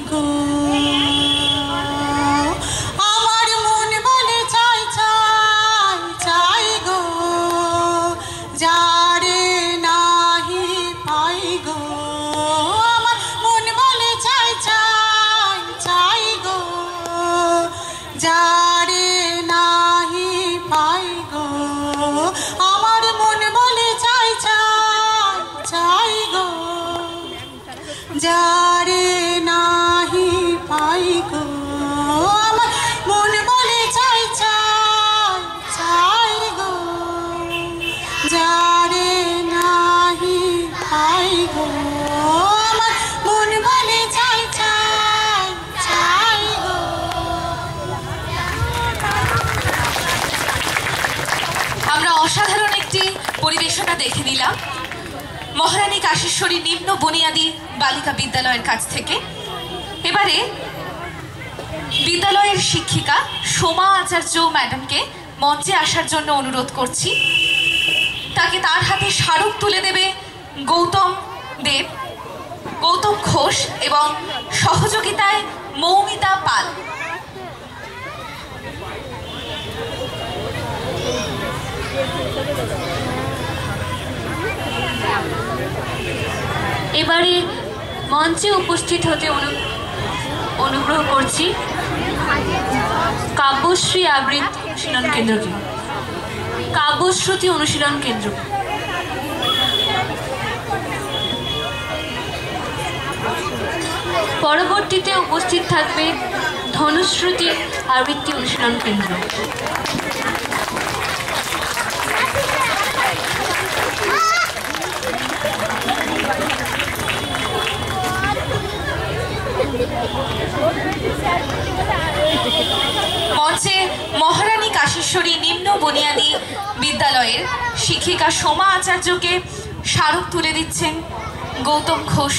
গো, আমার মন বলে চাই চাই চাই গো, যারে নাহি পাই গো, আমার মন বলে চাই চাই চাই গো, যারে নাহি পাই গো, আমার মন বলে চাই চাই চাই গো, যারে নাহি পাই গো, আমার মন বলে চাই চাই চাই গো, যারে নাহি পাই গো, আমার মন বলে চাই চাই চাই গো। আমরা অসাধারণ একটি পরিবেশনা দেখে নিলাম মহারানী কাশেশ্বরী নিম্ন বুনিয়াদী বালিকা বিদ্যালয়ের কাছ থেকে। এবারে বিদ্যালয়ের শিক্ষিকা সোমা আচার্য ম্যাডামকে মঞ্চে আসার জন্য অনুরোধ করছি। তাকে তার হাতে স্মারক তুলে দেবে গৌতম দেব, গৌতম ঘোষ এবং সহযোগিতায় মৌমিতা পাল। এবারে মঞ্চে উপস্থিত হতে অনুগ্রহ করছি কাব্যশ্রী আবৃত্তি অনুশীলন কেন্দ্রকে, কাব্যশ্রুতি অনুশীলন কেন্দ্র। পরবর্তীতে উপস্থিত থাকবে ধনুশ্রুতি আবৃত্তি অনুশীলন কেন্দ্র। মঞ্চে মহারানী কাশেশ্বরী নিম্ন বুনিয়াদী বিদ্যালয়ের শিক্ষিকা সোমা আচার্যকে স্মারক তুলে দিচ্ছেন গৌতম ঘোষ।